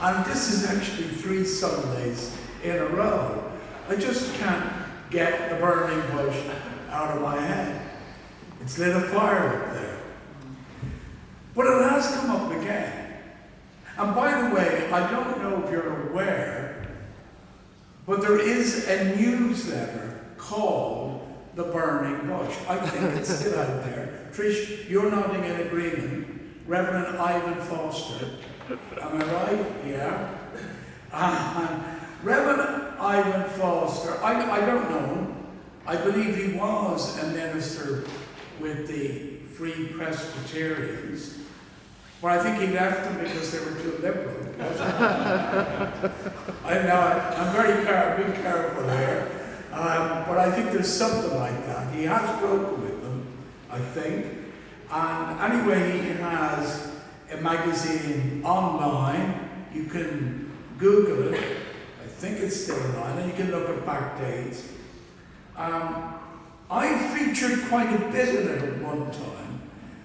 And this is actually 3 Sundays in a row. I just can't get the burning bush out of my head. It's lit a fire up there. But it has come up again. And by the way, I don't know if you're aware, but there is a newsletter called The Burning Bush. I think it's still out there. Trish, you're nodding in agreement. Reverend Ivan Foster. Am I right? Yeah. Reverend Ivan Foster, I don't know him. I believe he was a minister with the Free Presbyterians. But I think he left them because they were too liberal. I know, I'm being careful here. But I think there's something like that. He has broken with them, I think. And anyway, he has a magazine online. You can Google it. I think it's still online, and you can look at back dates. I featured quite a bit in it at one time.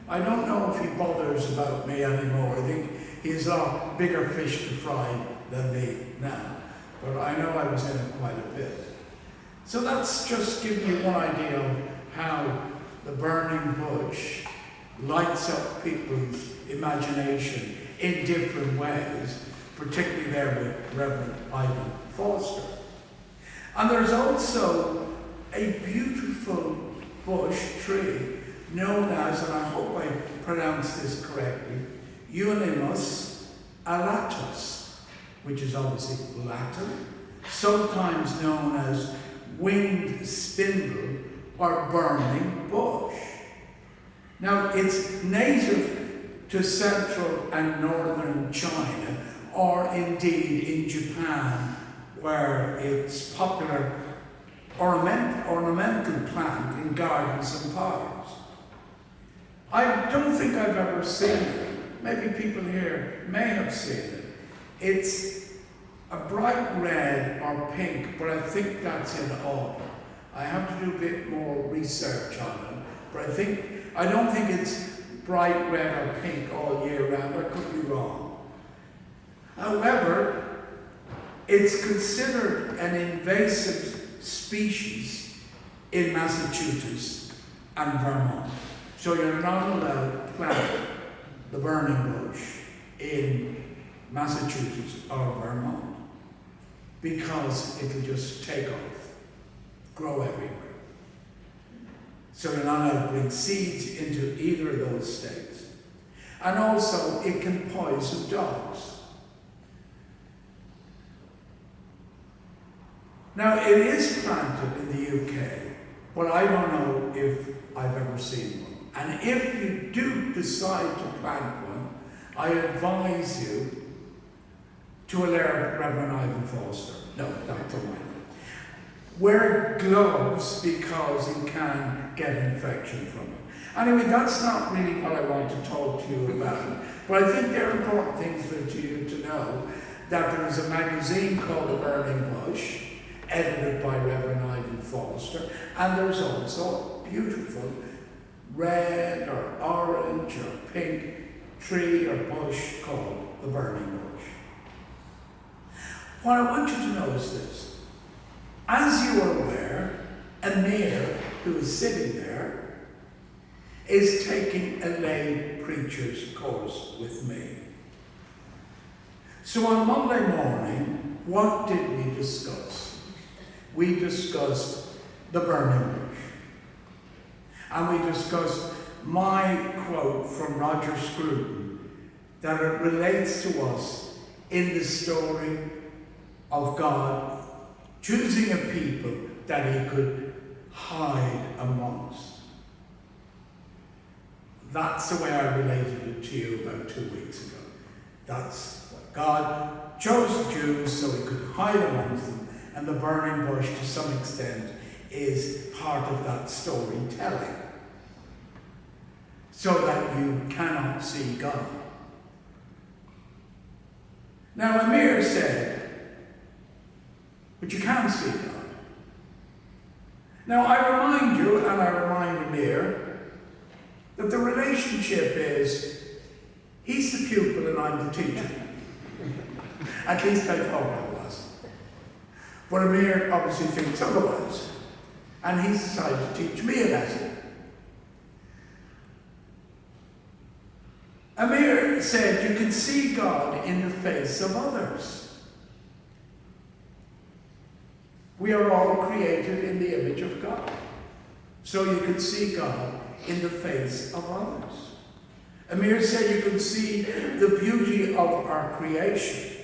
I don't know if he bothers about me anymore. I think he's a lot bigger fish to fry than me now. But I know I was in it quite a bit. So that's just giving you one idea of how the burning bush lights up people's imagination in different ways, particularly there with Reverend Ivan Foster. And there's also a beautiful bush tree known as, and I hope I pronounced this correctly, Euonymus alatus, which is obviously Latin, sometimes known as winged spindle or burning bush. Now, it's native to central and northern China, or indeed in Japan, where it's popular ornamental plant in gardens and parks. I don't think I've ever seen it. Maybe people here may have seen it. It's a bright red or pink, but I think that's in autumn. I have to do a bit more research on it, but I don't think it's bright red or pink all year round. I could be wrong. However, it's considered an invasive species in Massachusetts and Vermont. So you're not allowed to plant the burning bush in Massachusetts or Vermont because it'll just take off, grow everywhere. So you're not allowed to bring seeds into either of those states. And also, it can poison dogs. Now, it is planted in the UK, but I don't know if I've ever seen one. And if you do decide to plant one, I advise you to alert Reverend Ivan Foster. No, Dr. Wayne. Wear gloves because you can get infection from it. Anyway, that's not really what I want to talk to you about. But I think they're important things for you to know, that there is a magazine called The Burning Bush, edited by Reverend Ivan Foster, and there's also a beautiful red or orange or pink tree or bush called the burning bush. What I want you to know is this. As you are aware, Amir, who is sitting there, is taking a lay preacher's course with me. So on Monday morning, what did we discuss? We discussed the burning bush. And we discussed my quote from Roger Scruton, that it relates to us in the story of God choosing a people that he could hide amongst. That's the way I related it to you about 2 weeks ago. That's God chose the Jews so he could hide amongst them, and the burning bush to some extent is part of that storytelling, so that you cannot see God. Now Amir said, but you can see God. Now I remind you, and I remind Amir, that the relationship is, he's the pupil and I'm the teacher. At least I thought I was. But Amir obviously thinks otherwise. And he's decided to teach me a lesson. Amir said you can see God in the face of others. We are all created in the image of God. So you can see God in the face of others. Amir said you can see the beauty of our creation.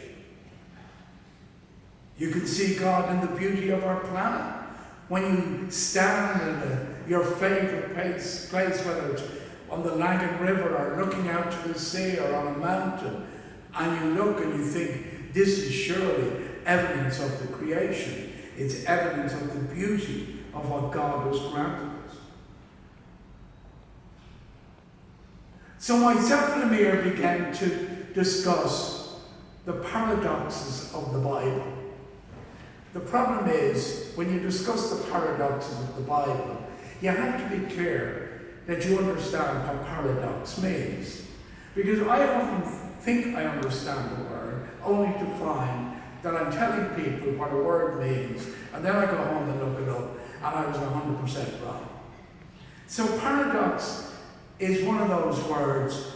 You can see God in the beauty of our planet. When you stand in your favourite place, whether it's on the Lagan River or looking out to the sea or on a mountain, and you look and you think, this is surely evidence of the creation. It's evidence of the beauty of what God has granted us. So myself and Amir began to discuss the paradoxes of the Bible. The problem is, when you discuss the paradoxes of the Bible, you have to be clear that you understand what paradox means. Because I often think I understand the word, only to find that I'm telling people what a word means, and then I go home and look it up, and I was 100% wrong. So paradox is one of those words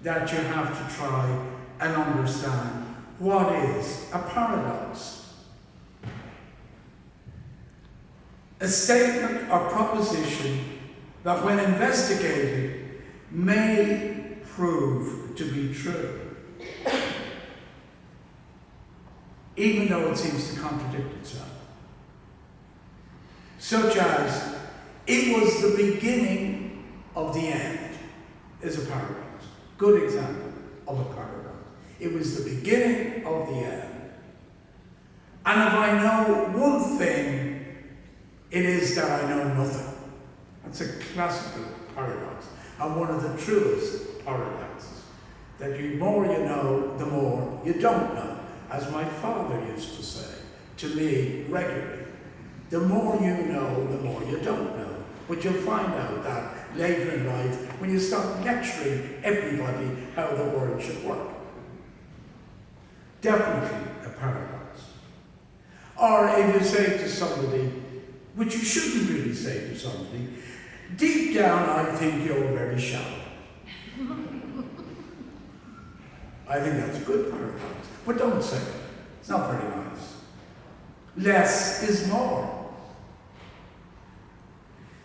that you have to try and understand. What is a paradox? A statement or proposition that when investigated may prove to be true, even though it seems to contradict itself. Such as, it was the beginning of the end, is a paradox. Good example of a paradox. It was the beginning of the end. And if I know one thing, it is that I know nothing. That's a classical paradox, and one of the truest paradoxes. That the more you know, the more you don't know. As my father used to say to me regularly, the more you know, the more you don't know. But you'll find out that later in life when you start lecturing everybody how the world should work. Definitely a paradox. Or if you say to somebody, which you shouldn't really say to somebody, deep down I think you're very shallow. I think that's a good paradox. But don't say it. It's not very nice. Less is more.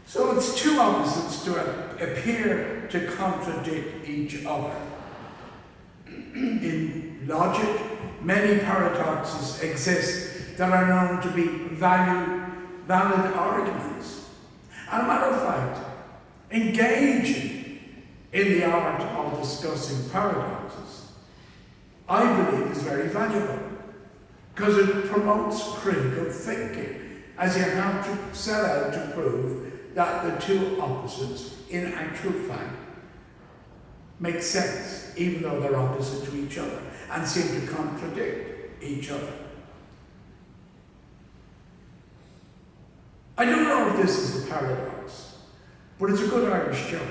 So it's two opposites to appear to contradict each other. In logic, many paradoxes exist that are known to be valid arguments. And a matter of fact, engaging in the art of discussing paradoxes, I believe is very valuable, because it promotes critical thinking, as you have to set out to prove that the two opposites, in actual fact, make sense, even though they're opposite to each other, and seem to contradict each other. I don't know if this is a paradox, but it's a good Irish joke.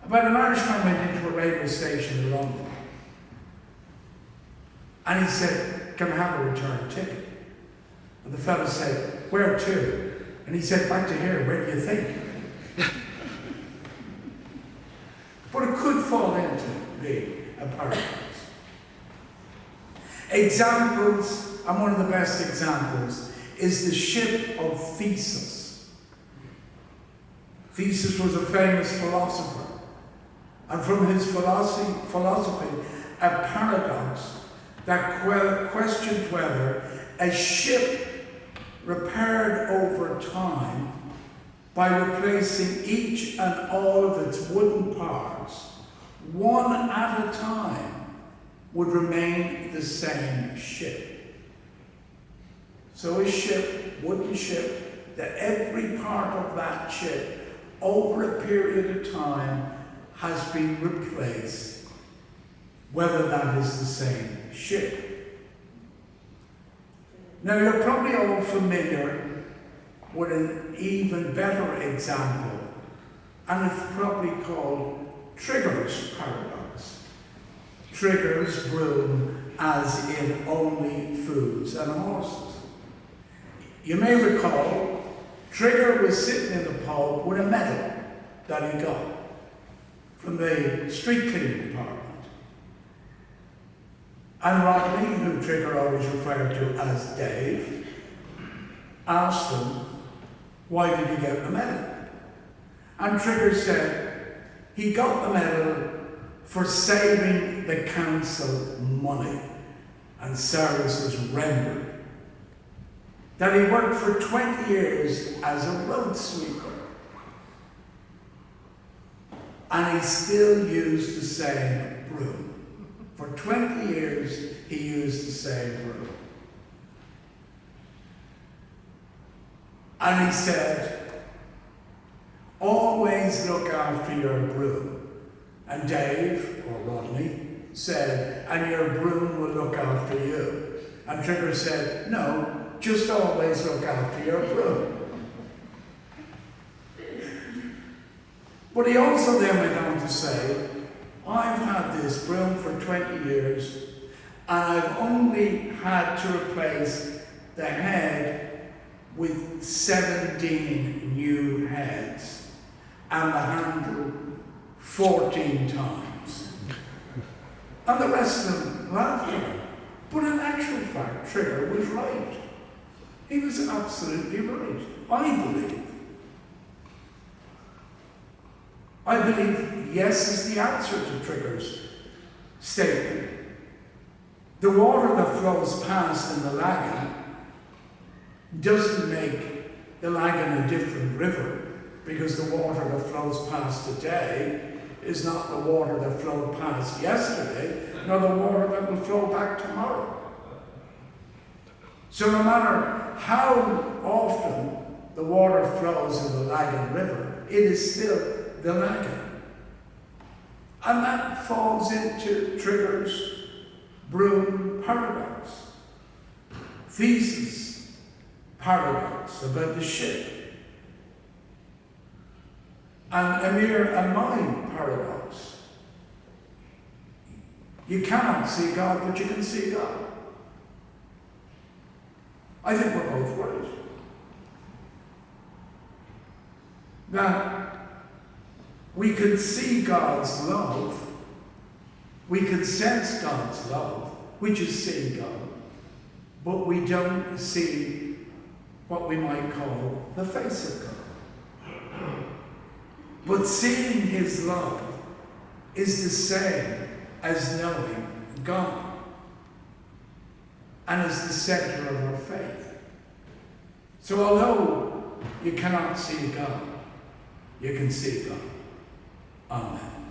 About an Irishman went into a railway station in London, and he said, "Can I have a return ticket?" And the fellow said, "Where to?" And he said, "Back to here. Where do you think?" But it could fall into being a paradox. Examples, and one of the best examples, is the ship of Theseus. Theseus was a famous philosopher, and from his philosophy, a paradox that questioned whether a ship repaired over time by replacing each and all of its wooden parts, one at a time, would remain the same ship. So a ship, wooden ship, that every part of that ship, over a period of time, has been replaced, whether that is the same ship. Now you're probably all familiar with an even better example, and it's probably called Trigger's paradox. Trigger's broom as in only fools and horses. You may recall, Trigger was sitting in the pub with a medal that he got from the street cleaning department. And Rodney, who Trigger always referred to as Dave, asked him, why did he get the medal? And Trigger said, he got the medal for saving the council money and services rendered. That he worked for 20 years as a road sweeper. And he still used the same broom. For 20 years, he used the same broom. And he said, always look after your broom. And Dave, or Rodney, said, and your broom will look after you. And Trigger said, no, just always look after your broom. But he also then went on to say, I've had this broom for 20 years, and I've only had to replace the head with 17 new heads, and the handle 14 times. And the rest of them laughed at him. But in actual fact, Trigger was right. He was absolutely right, I believe. I believe yes is the answer to Trigger's statement. The water that flows past in the Lagan doesn't make the Lagan a different river, because the water that flows past today is not the water that flowed past yesterday, nor the water that will flow back tomorrow. So no matter how often the water flows in the Lagan River, it is still the Lagan. And that falls into Trigger's broom paradox. Thesis paradox about the ship. And Amir and mine paradox. You cannot see God, but you can see God. I think we're both right. Now, we can see God's love. We can sense God's love, which is seeing God. But we don't see what we might call the face of God. But seeing his love is the same as knowing God, and is the center of our faith. So although you cannot see God, you can see God. Amen.